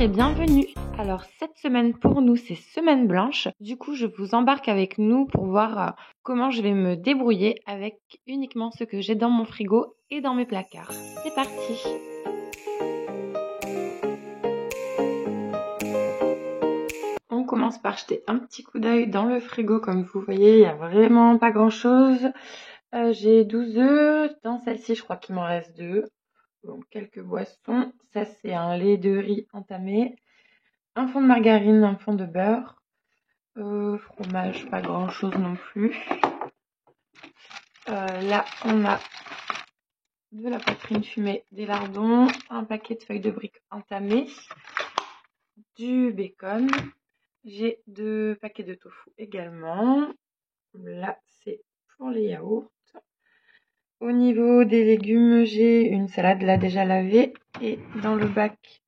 et bienvenue. Alors cette semaine pour nous c'est semaine blanche. Du coup je vous embarque avec nous pour voir comment je vais me débrouiller avec uniquement ce que j'ai dans mon frigo et dans mes placards. C'est parti. On commence par jeter un petit coup d'œil dans le frigo. Comme vous voyez, il n'y a vraiment pas grand chose. J'ai 12 œufs. Dans celle-ci, je crois qu'il m'en reste 2. Donc quelques boissons. Ça, c'est un lait de riz entamé. Un fond de margarine, un fond de beurre. Fromage, pas grand chose non plus. Là, on a de la poitrine fumée, des lardons, un paquet de feuilles de briques entamées, du bacon. J'ai 2 paquets de tofu également. Là, c'est pour les yaourts. Au niveau des légumes, j'ai une salade là déjà lavée. Et dans le bac,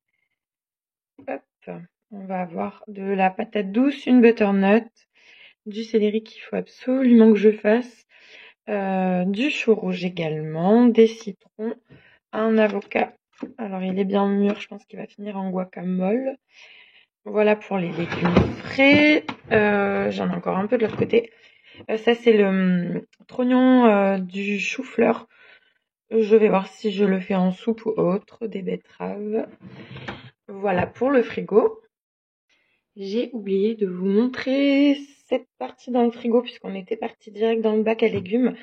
hop, on va avoir de la patate douce, une butternut, du céleri qu'il faut absolument que je fasse, du chou rouge également, des citrons, un avocat. Alors il est bien mûr, je pense qu'il va finir en guacamole. Voilà pour les légumes frais. J'en ai encore un peu de l'autre côté. Ça c'est le trognon du chou-fleur. Je vais voir si je le fais en soupe ou autre, des betteraves. Voilà pour le frigo. J'ai oublié de vous montrer cette partie dans le frigo puisqu'on était parti direct dans le bac à légumes.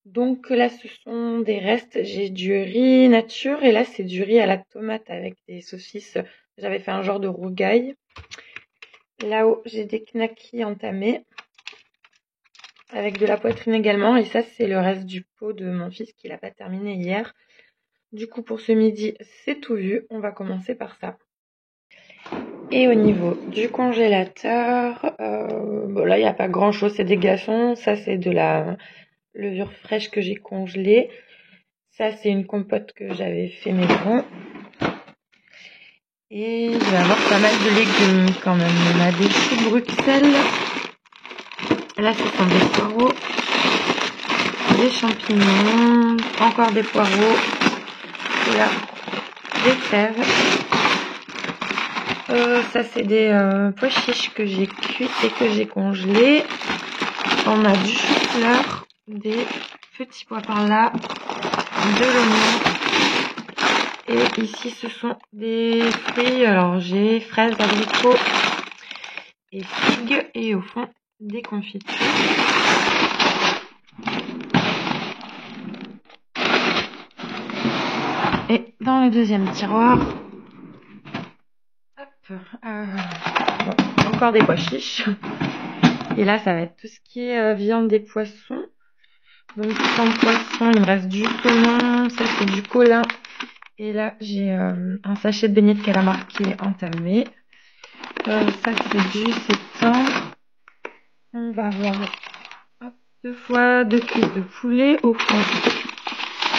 Donc là, ce sont des restes. J'ai du riz nature et là, c'est du riz à la tomate avec des saucisses. J'avais fait un genre de rougail. Là-haut, j'ai des knackis entamés avec de la poitrine également. Et ça, c'est le reste du pot de mon fils qui l'a pas terminé hier. Du coup, pour ce midi, c'est tout vu. On va commencer par ça. Et au niveau du congélateur, bon là, il n'y a pas grand-chose. C'est des glaçons. Ça, c'est de la levure fraîche que j'ai congelée. Ça, c'est une compote que j'avais fait maison. Et il va y avoir pas mal de légumes quand même. On a des choux de Bruxelles. Là, ce sont des poireaux, des champignons, encore des poireaux. Et là, des fèves. Ça, c'est des pois chiches que j'ai cuits et que j'ai congelés. On a du chou-fleur, des petits pois par là, de l'oignon. Et ici, ce sont des fruits. Alors, j'ai fraises, abricots et figues. Et au fond, des confitures. Et dans le deuxième tiroir, hop, bon, encore des pois chiches. Et là, ça va être tout ce qui est viande des poissons. Donc, sans poisson, il me reste du saumon. Ça, c'est du colin. Et là, j'ai un sachet de beignets de calamar qui est entamé. Ça, c'est du sétan. On va avoir 2 fois 2 cuisses de poulet au fond.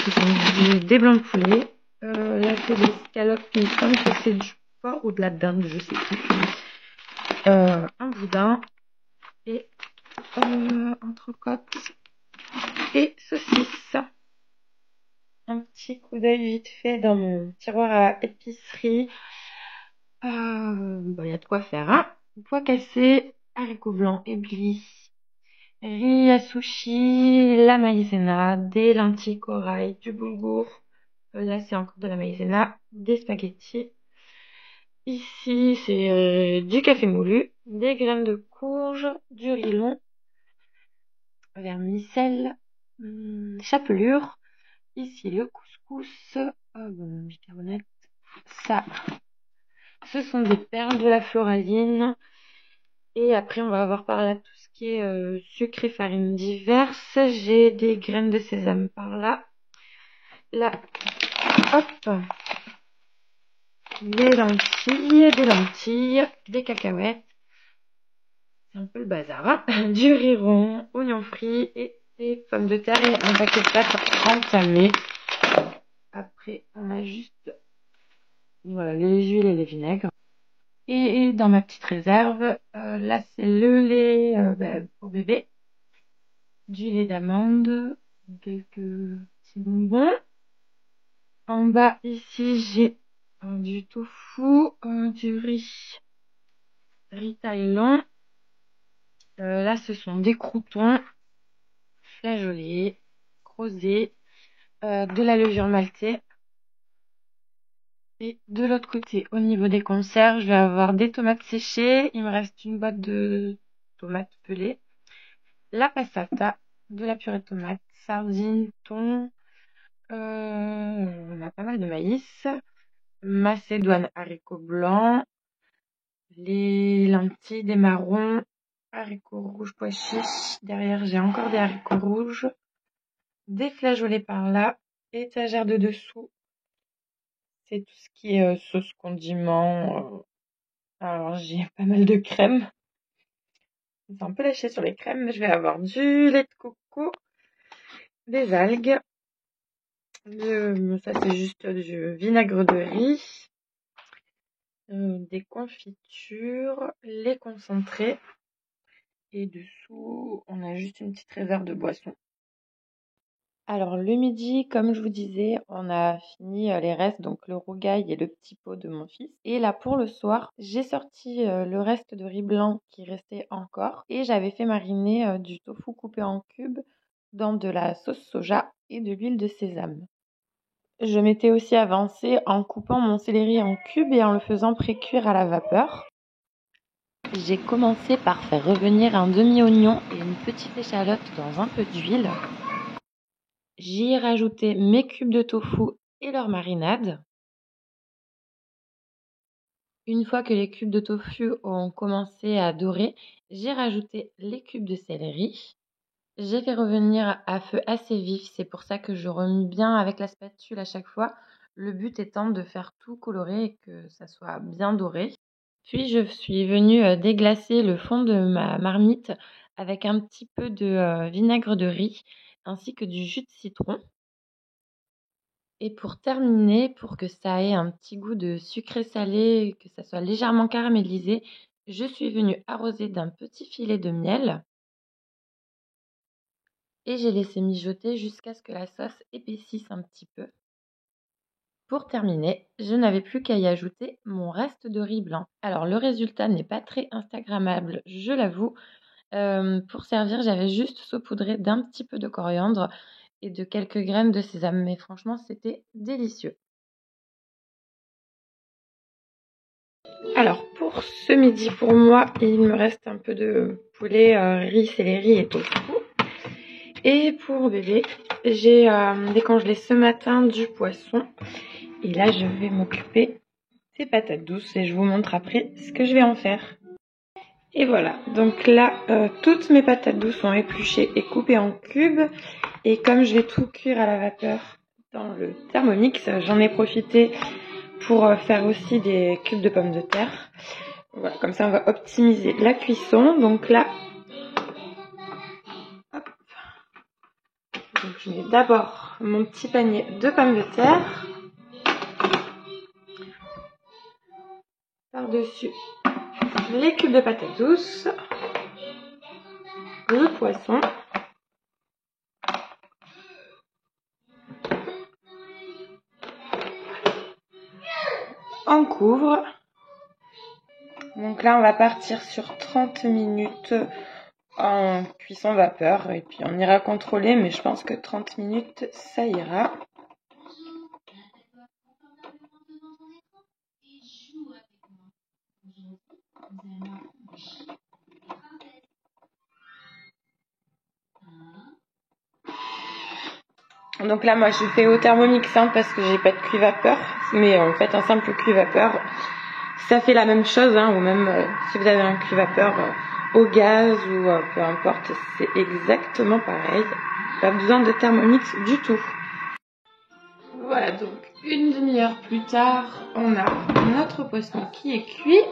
Ce sont des blancs de poulet. Là, c'est des scallops. Il me semble que c'est du porc ou de la dinde, je sais plus. Un boudin. Et entrecôte. Et saucisses. Un petit coup d'œil vite fait dans mon tiroir à épicerie. Il y a de quoi faire, hein. Pois cassés, haricots blancs éblis, riz à sushi, la maïzena, des lentilles corail, du boulgour. Là, c'est encore de la maïzena, des spaghettis. Ici, c'est du café moulu, des graines de courge, du riz long, vermicelle, chapelure. Ici, le couscous, bicarbonate. Ça, ce sont des perles de la floraline. Et après, on va avoir par là tout ce qui est sucre et farine diverses. J'ai des graines de sésame par là. Là, hop, des lentilles, des cacahuètes. C'est un peu le bazar, hein. Du riz rond, oignons frits et des pommes de terre et un paquet de pâtes entamées. Après, on a juste voilà, les huiles et les vinaigres. Et dans ma petite réserve, là, c'est le lait pour bébé. Du lait d'amande, quelques petits bonbons. En bas, ici, j'ai du tofu, du riz thaïlandais. Là, ce sont des croûtons flageolés, creusés, de la levure maltée. Et de l'autre côté, au niveau des conserves, je vais avoir des tomates séchées. Il me reste une boîte de tomates pelées, la passata, de la purée de tomates, sardines, thon. On a pas mal de maïs, macédoine, haricots blancs, les lentilles, des marrons, haricots rouges, pois chiches. Derrière, j'ai encore des haricots rouges, des flageolets par là, étagère de dessous. C'est tout ce qui est sauce condiment. Alors, j'ai pas mal de crème. C'est un peu lâché sur les crèmes, mais je vais avoir du lait de coco, des algues. Ça, c'est juste du vinaigre de riz, des confitures, les concentrés. Et dessous, on a juste une petite réserve de boissons. Alors le midi, comme je vous disais, on a fini les restes, donc le rougail et le petit pot de mon fils. Et là pour le soir, j'ai sorti le reste de riz blanc qui restait encore. Et j'avais fait mariner du tofu coupé en cubes dans de la sauce soja et de l'huile de sésame. Je m'étais aussi avancée en coupant mon céleri en cubes et en le faisant pré-cuire à la vapeur. J'ai commencé par faire revenir un demi-oignon et une petite échalote dans un peu d'huile. J'y ai rajouté mes cubes de tofu et leur marinade. Une fois que les cubes de tofu ont commencé à dorer, j'ai rajouté les cubes de céleri. J'ai fait revenir à feu assez vif, c'est pour ça que je remue bien avec la spatule à chaque fois. Le but étant de faire tout colorer et que ça soit bien doré. Puis je suis venue déglacer le fond de ma marmite avec un petit peu de vinaigre de riz ainsi que du jus de citron. Et pour terminer, pour que ça ait un petit goût de sucré salé et que ça soit légèrement caramélisé, je suis venue arroser d'un petit filet de miel et j'ai laissé mijoter jusqu'à ce que la sauce épaississe un petit peu. Pour terminer, je n'avais plus qu'à y ajouter mon reste de riz blanc. Alors le résultat n'est pas très instagrammable, je l'avoue. Pour servir, j'avais juste saupoudré d'un petit peu de coriandre et de quelques graines de sésame, mais franchement, c'était délicieux. Alors pour ce midi, pour moi, il me reste un peu de poulet, riz, céleri et tofu. Et pour bébé, j'ai décongelé ce matin du poisson. Et là, je vais m'occuper des patates douces et je vous montre après ce que je vais en faire. Et voilà, donc là, toutes mes patates douces sont épluchées et coupées en cubes. Et comme je vais tout cuire à la vapeur dans le Thermomix, j'en ai profité pour faire aussi des cubes de pommes de terre. Voilà, comme ça on va optimiser la cuisson. Donc là, hop. Donc je mets d'abord mon petit panier de pommes de terre. Par-dessus les cubes de patates douces, le poisson. On couvre. Donc là, on va partir sur 30 minutes en cuisson vapeur. Et puis on ira contrôler, mais je pense que 30 minutes, ça ira. Donc là, moi, je fais au Thermomix parce que j'ai pas de cuit vapeur. Mais en fait, un simple cuit vapeur, ça fait la même chose. Ou même si vous avez un cuit vapeur au gaz ou peu importe, c'est exactement pareil. Pas besoin de Thermomix du tout. Voilà, donc une demi-heure plus tard, on a notre poisson qui est cuit.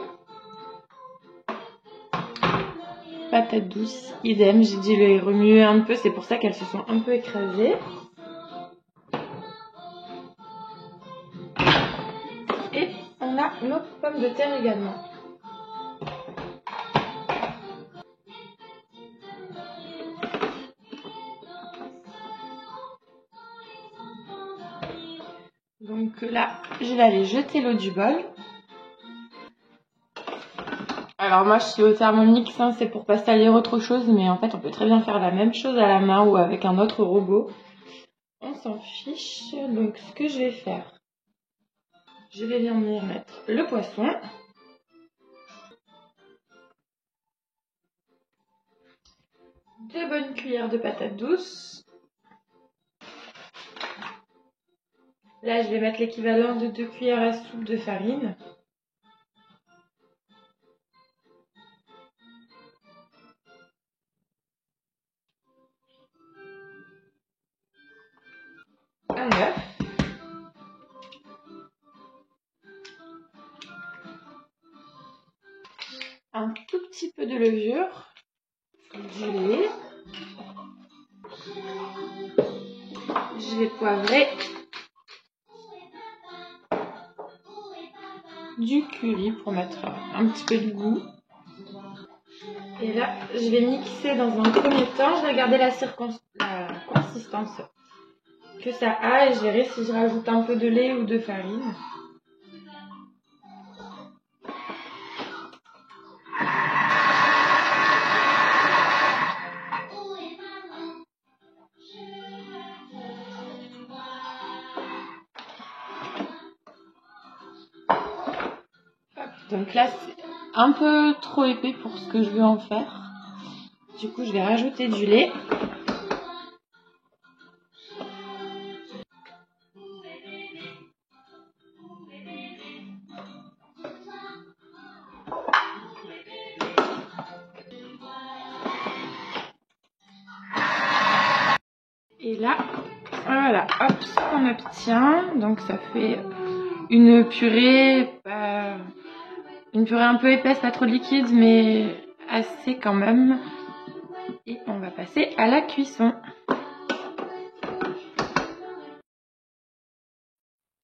Patates douces, idem, j'ai dû les remuer un peu, c'est pour ça qu'elles se sont un peu écrasées. Et on a nos pommes de terre également. Donc Donc là, je vais aller jeter l'eau du bol. Alors moi, je suis au Thermomix, hein, c'est pour pas salir autre chose, mais en fait, on peut très bien faire la même chose à la main ou avec un autre robot. On s'en fiche. Donc, ce que je vais faire, je vais venir mettre le poisson. Deux bonnes cuillères de patates douces. Là, je vais mettre l'équivalent de 2 cuillères à soupe de farine. Un œuf. Un tout petit peu de levure. Du lait. Je vais poivrer. Du curry pour mettre un petit peu de goût. Et là, je vais mixer dans un premier temps. Je vais regarder la consistance que ça a et je verrai si je rajoute un peu de lait ou de farine. Donc là, c'est un peu trop épais pour ce que je veux en faire. Du coup, je vais rajouter du lait. Et là, voilà, hop, ce qu'on obtient. Donc ça fait une purée un peu épaisse, pas trop liquide, mais assez quand même. Et on va passer à la cuisson.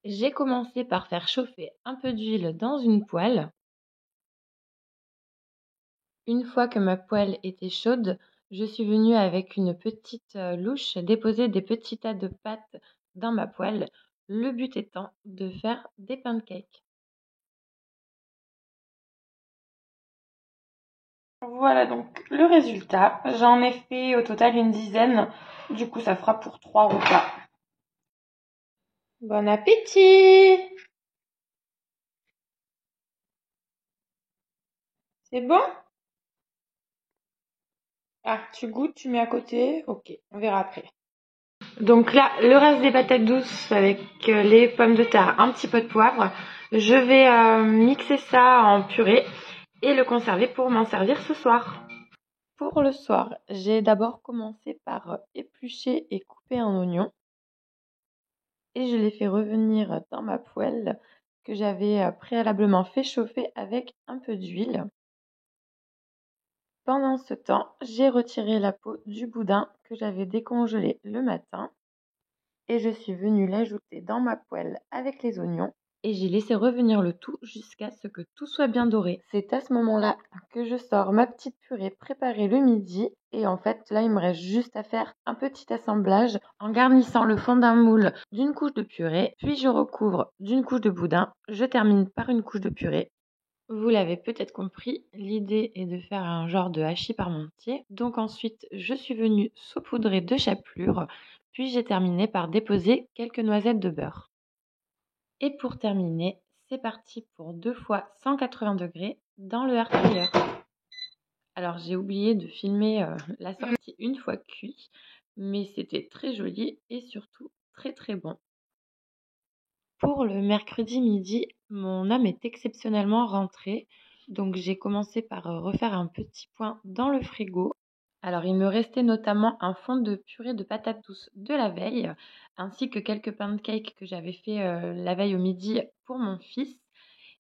J'ai commencé par faire chauffer un peu d'huile dans une poêle. Une fois que ma poêle était chaude, je suis venue avec une petite louche déposer des petits tas de pâtes dans ma poêle, le but étant de faire des pancakes. Voilà donc le résultat. J'en ai fait au total une dizaine, du coup ça fera pour 3 repas. Bon appétit! C'est bon? Ah, tu goûtes, tu mets à côté? Ok, on verra après. Donc là, le reste des patates douces avec les pommes de terre, un petit peu de poivre. Je vais mixer ça en purée et le conserver pour m'en servir ce soir. Pour le soir, j'ai d'abord commencé par éplucher et couper un oignon. Et je l'ai fait revenir dans ma poêle que j'avais préalablement fait chauffer avec un peu d'huile. Pendant ce temps, j'ai retiré la peau du boudin que j'avais décongelé le matin et je suis venue l'ajouter dans ma poêle avec les oignons et j'ai laissé revenir le tout jusqu'à ce que tout soit bien doré. C'est à ce moment-là que je sors ma petite purée préparée le midi et en fait là il me reste juste à faire un petit assemblage en garnissant le fond d'un moule d'une couche de purée, puis je recouvre d'une couche de boudin, je termine par une couche de purée. Vous l'avez peut-être compris, l'idée est de faire un genre de hachis parmentier. Donc ensuite, je suis venue saupoudrer de chapelure, puis j'ai terminé par déposer quelques noisettes de beurre. Et pour terminer, c'est parti pour 2 fois 180 degrés dans le air fryer. Alors j'ai oublié de filmer la sortie une fois cuit, mais c'était très joli et surtout très très bon. Pour le mercredi midi, mon homme est exceptionnellement rentré, donc j'ai commencé par refaire un petit point dans le frigo. Alors il me restait notamment un fond de purée de patates douces de la veille, ainsi que quelques pancakes que j'avais fait la veille au midi pour mon fils.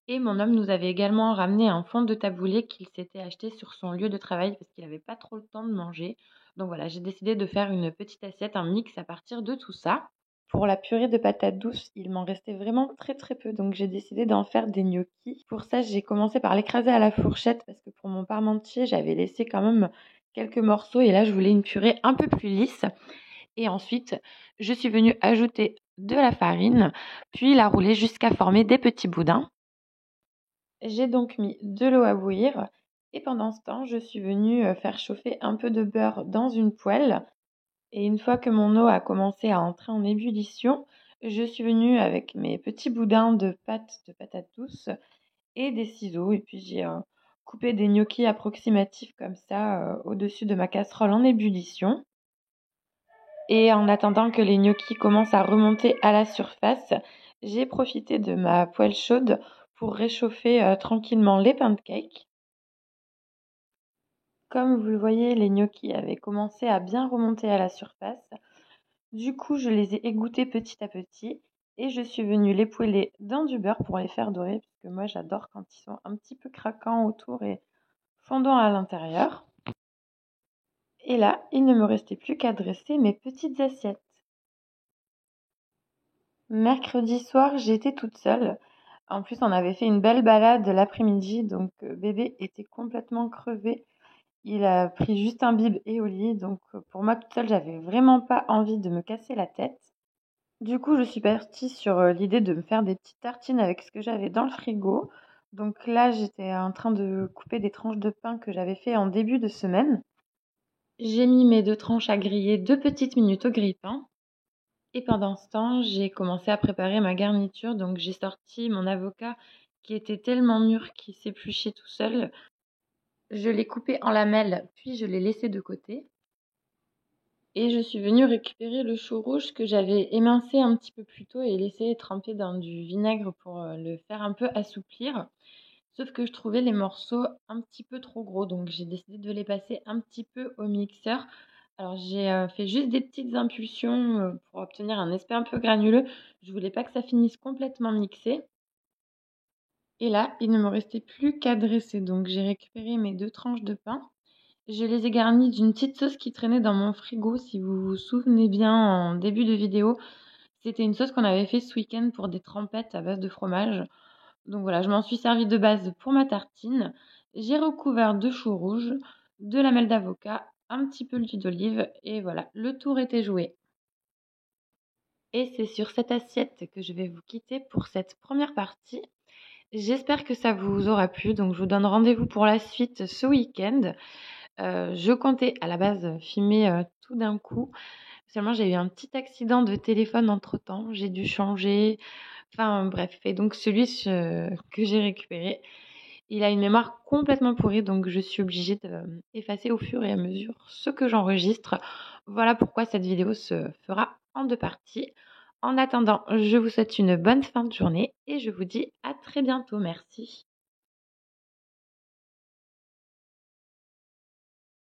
Et mon homme nous avait également ramené un fond de taboulé qu'il s'était acheté sur son lieu de travail parce qu'il n'avait pas trop le temps de manger. Donc voilà, j'ai décidé de faire une petite assiette, un mix à partir de tout ça. Pour la purée de patates douces, il m'en restait vraiment très très peu, donc j'ai décidé d'en faire des gnocchis. Pour ça, j'ai commencé par l'écraser à la fourchette parce que pour mon parmentier, j'avais laissé quand même quelques morceaux et là, je voulais une purée un peu plus lisse. Et ensuite, je suis venue ajouter de la farine, puis la rouler jusqu'à former des petits boudins. J'ai donc mis de l'eau à bouillir et pendant ce temps, je suis venue faire chauffer un peu de beurre dans une poêle. Et une fois que mon eau a commencé à entrer en ébullition, je suis venue avec mes petits boudins de pâte de patate douce et des ciseaux. Et puis j'ai coupé des gnocchis approximatifs comme ça au-dessus de ma casserole en ébullition. Et en attendant que les gnocchis commencent à remonter à la surface, j'ai profité de ma poêle chaude pour réchauffer tranquillement les pancakes. Comme vous le voyez, les gnocchis avaient commencé à bien remonter à la surface. Du coup, je les ai égouttés petit à petit et je suis venue les poêler dans du beurre pour les faire dorer, parce que moi j'adore quand ils sont un petit peu craquants autour et fondants à l'intérieur. Et là, il ne me restait plus qu'à dresser mes petites assiettes. Mercredi soir, j'étais toute seule. En plus, on avait fait une belle balade l'après-midi, donc bébé était complètement crevé. Il a pris juste un bib et au lit, donc pour moi toute seule, j'avais vraiment pas envie de me casser la tête. Du coup, je suis partie sur l'idée de me faire des petites tartines avec ce que j'avais dans le frigo. Donc là, j'étais en train de couper des tranches de pain que j'avais fait en début de semaine. J'ai mis mes 2 tranches à griller 2 petites minutes au grille-pain. Et pendant ce temps, j'ai commencé à préparer ma garniture. Donc j'ai sorti mon avocat qui était tellement mûr qu'il s'épluchait tout seul. Je l'ai coupé en lamelles, puis je l'ai laissé de côté. Et je suis venue récupérer le chou rouge que j'avais émincé un petit peu plus tôt et laissé tremper dans du vinaigre pour le faire un peu assouplir. Sauf que je trouvais les morceaux un petit peu trop gros, donc j'ai décidé de les passer un petit peu au mixeur. Alors j'ai fait juste des petites impulsions pour obtenir un aspect un peu granuleux. Je voulais pas que ça finisse complètement mixé. Et là, il ne me restait plus qu'à dresser, donc j'ai récupéré mes 2 tranches de pain. Je les ai garnis d'une petite sauce qui traînait dans mon frigo. Si vous vous souvenez bien, en début de vidéo, c'était une sauce qu'on avait fait ce week-end pour des trempettes à base de fromage. Donc voilà, je m'en suis servi de base pour ma tartine. J'ai recouvert de chou rouge, de lamelles d'avocat, un petit peu d'huile d'olive et voilà, le tour était joué. Et c'est sur cette assiette que je vais vous quitter pour cette première partie. J'espère que ça vous aura plu, donc je vous donne rendez-vous pour la suite ce week-end. Je comptais à la base filmer tout d'un coup. Seulement, j'ai eu un petit accident de téléphone entre-temps. J'ai dû changer. Enfin, bref. Et donc, que j'ai récupéré, il a une mémoire complètement pourrie. Donc, je suis obligée d'effacer au fur et à mesure ce que j'enregistre. Voilà pourquoi cette vidéo se fera en 2 parties. En attendant, je vous souhaite une bonne fin de journée et je vous dis à très bientôt. Merci.